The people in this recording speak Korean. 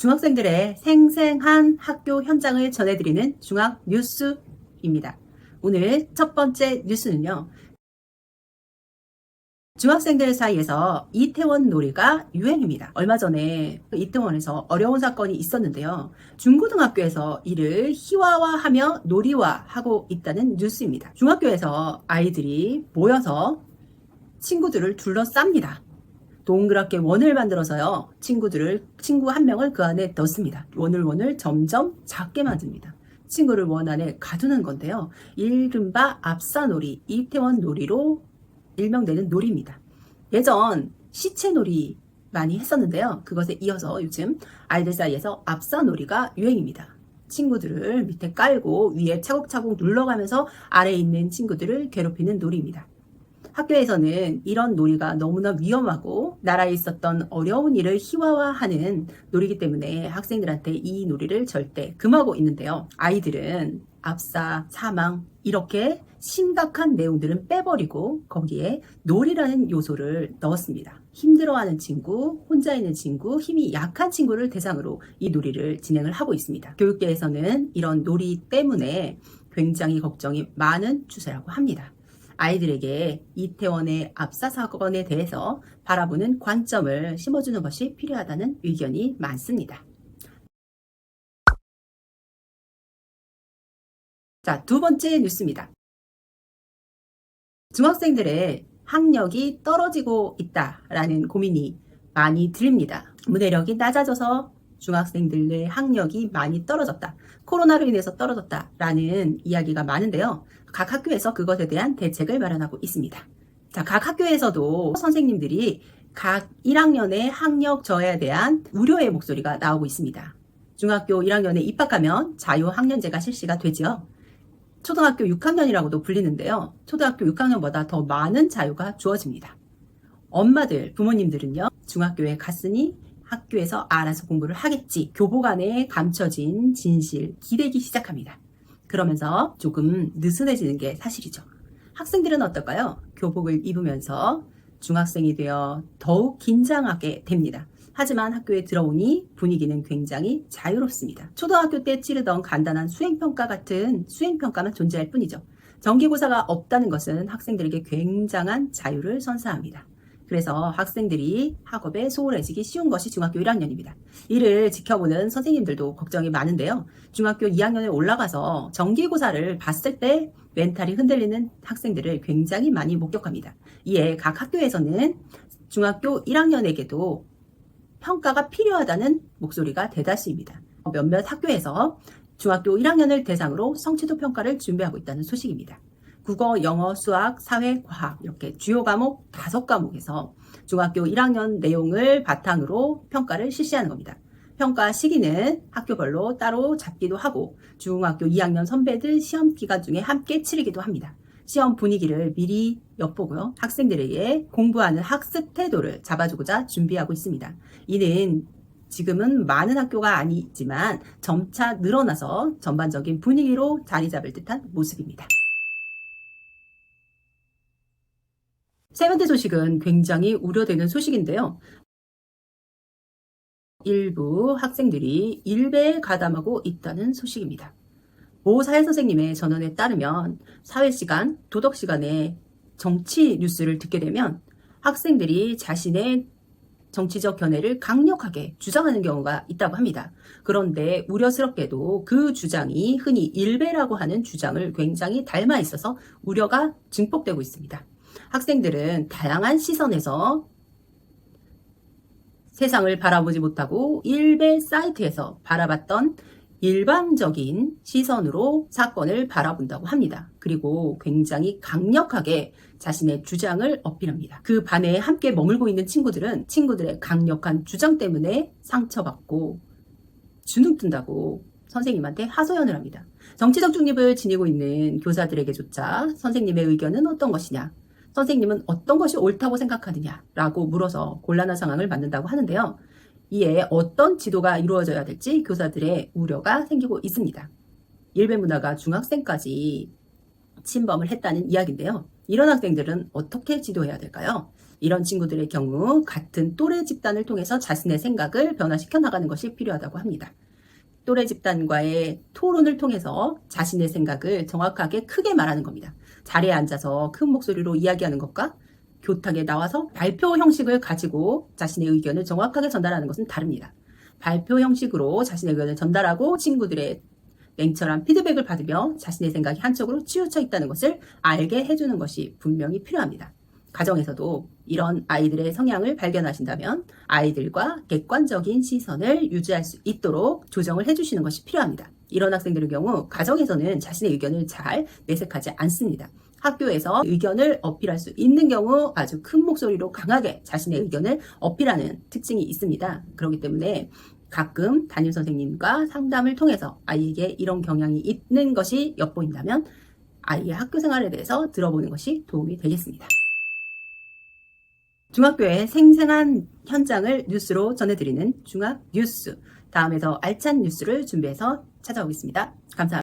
중학생들의 생생한 학교 현장을 전해드리는 중학 뉴스입니다. 오늘 첫 번째 뉴스는요. 중학생들 사이에서 이태원 놀이가 유행입니다. 얼마 전에 이태원에서 어려운 사건이 있었는데요. 중고등학교에서 이를 희화화하며 놀이화하고 있다는 뉴스입니다. 중학교에서 아이들이 모여서 친구들을 둘러쌉니다. 동그랗게 원을 만들어서요. 친구 한 명을 그 안에 넣습니다. 원을 점점 작게 만듭니다. 친구를 원 안에 가두는 건데요. 이른바 압사놀이, 이태원 놀이로 일명되는 놀이입니다. 예전 시체놀이 많이 했었는데요. 그것에 이어서 요즘 아이들 사이에서 압사놀이가 유행입니다. 친구들을 밑에 깔고 위에 차곡차곡 눌러가면서 아래에 있는 친구들을 괴롭히는 놀이입니다. 학교에서는 이런 놀이가 너무나 위험하고 나라에 있었던 어려운 일을 희화화하는 놀이기 때문에 학생들한테 이 놀이를 절대 금하고 있는데요. 아이들은 압사, 사망 이렇게 심각한 내용들은 빼버리고 거기에 놀이라는 요소를 넣었습니다. 힘들어하는 친구, 혼자 있는 친구, 힘이 약한 친구를 대상으로 이 놀이를 진행을 하고 있습니다. 교육계에서는 이런 놀이 때문에 굉장히 걱정이 많은 추세라고 합니다. 아이들에게 이태원의 압사 사건에 대해서 바라보는 관점을 심어주는 것이 필요하다는 의견이 많습니다. 자, 두 번째 뉴스입니다. 중학생들의 학력이 떨어지고 있다라는 고민이 많이 들립니다. 문해력이 낮아져서 중학생들의 학력이 많이 떨어졌다. 코로나로 인해서 떨어졌다라는 이야기가 많은데요. 각 학교에서 그것에 대한 대책을 마련하고 있습니다. 자, 각 학교에서도 선생님들이 각 1학년의 학력 저하에 대한 우려의 목소리가 나오고 있습니다. 중학교 1학년에 입학하면 자유학년제가 실시가 되죠. 초등학교 6학년이라고도 불리는데요. 초등학교 6학년보다 더 많은 자유가 주어집니다. 엄마들, 부모님들은요. 중학교에 갔으니 학교에서 알아서 공부를 하겠지. 교복 안에 감춰진 진실, 기대기 시작합니다. 그러면서 조금 느슨해지는 게 사실이죠. 학생들은 어떨까요? 교복을 입으면서 중학생이 되어 더욱 긴장하게 됩니다. 하지만 학교에 들어오니 분위기는 굉장히 자유롭습니다. 초등학교 때 치르던 간단한 수행평가 같은 수행평가만 존재할 뿐이죠. 정기고사가 없다는 것은 학생들에게 굉장한 자유를 선사합니다. 그래서 학생들이 학업에 소홀해지기 쉬운 것이 중학교 1학년입니다. 이를 지켜보는 선생님들도 걱정이 많은데요. 중학교 2학년에 올라가서 정기고사를 봤을 때 멘탈이 흔들리는 학생들을 굉장히 많이 목격합니다. 이에 각 학교에서는 중학교 1학년에게도 평가가 필요하다는 목소리가 대다수입니다. 몇몇 학교에서 중학교 1학년을 대상으로 성취도 평가를 준비하고 있다는 소식입니다. 국어, 영어, 수학, 사회, 과학 이렇게 주요 과목 5과목에서 중학교 1학년 내용을 바탕으로 평가를 실시하는 겁니다. 평가 시기는 학교별로 따로 잡기도 하고 중학교 2학년 선배들 시험 기간 중에 함께 치르기도 합니다. 시험 분위기를 미리 엿보고요. 학생들에게 공부하는 학습 태도를 잡아주고자 준비하고 있습니다. 이는 지금은 많은 학교가 아니지만 점차 늘어나서 전반적인 분위기로 자리 잡을 듯한 모습입니다. 세 번째 소식은 굉장히 우려되는 소식인데요. 일부 학생들이 일배에 가담하고 있다는 소식입니다. 모 사회선생님의 전언에 따르면 사회시간, 도덕시간에 정치 뉴스를 듣게 되면 학생들이 자신의 정치적 견해를 강력하게 주장하는 경우가 있다고 합니다. 그런데 우려스럽게도 그 주장이 흔히 일배라고 하는 주장을 굉장히 닮아 있어서 우려가 증폭되고 있습니다. 학생들은 다양한 시선에서 세상을 바라보지 못하고 일배 사이트에서 바라봤던 일방적인 시선으로 사건을 바라본다고 합니다. 그리고 굉장히 강력하게 자신의 주장을 어필합니다. 그 반에 함께 머물고 있는 친구들은 친구들의 강력한 주장 때문에 상처받고 주눅 든다고 선생님한테 하소연을 합니다. 정치적 중립을 지니고 있는 교사들에게조차 선생님의 의견은 어떤 것이냐? 선생님은 어떤 것이 옳다고 생각하느냐라고 물어서 곤란한 상황을 만든다고 하는데요. 이에 어떤 지도가 이루어져야 될지 교사들의 우려가 생기고 있습니다. 일배 문화가 중학생까지 침범을 했다는 이야기인데요. 이런 학생들은 어떻게 지도해야 될까요? 이런 친구들의 경우 같은 또래 집단을 통해서 자신의 생각을 변화시켜 나가는 것이 필요하다고 합니다. 또래 집단과의 토론을 통해서 자신의 생각을 정확하게 크게 말하는 겁니다. 자리에 앉아서 큰 목소리로 이야기하는 것과 교탁에 나와서 발표 형식을 가지고 자신의 의견을 정확하게 전달하는 것은 다릅니다. 발표 형식으로 자신의 의견을 전달하고 친구들의 냉철한 피드백을 받으며 자신의 생각이 한쪽으로 치우쳐 있다는 것을 알게 해주는 것이 분명히 필요합니다. 가정에서도 이런 아이들의 성향을 발견하신다면 아이들과 객관적인 시선을 유지할 수 있도록 조정을 해주시는 것이 필요합니다. 이런 학생들의 경우 가정에서는 자신의 의견을 잘 내색하지 않습니다. 학교에서 의견을 어필할 수 있는 경우 아주 큰 목소리로 강하게 자신의 의견을 어필하는 특징이 있습니다. 그렇기 때문에 가끔 담임 선생님과 상담을 통해서 아이에게 이런 경향이 있는 것이 엿보인다면 아이의 학교 생활에 대해서 들어보는 것이 도움이 되겠습니다. 중학교의 생생한 현장을 뉴스로 전해드리는 중학뉴스. 다음에 더 알찬 뉴스를 준비해서 찾아오겠습니다. 감사합니다.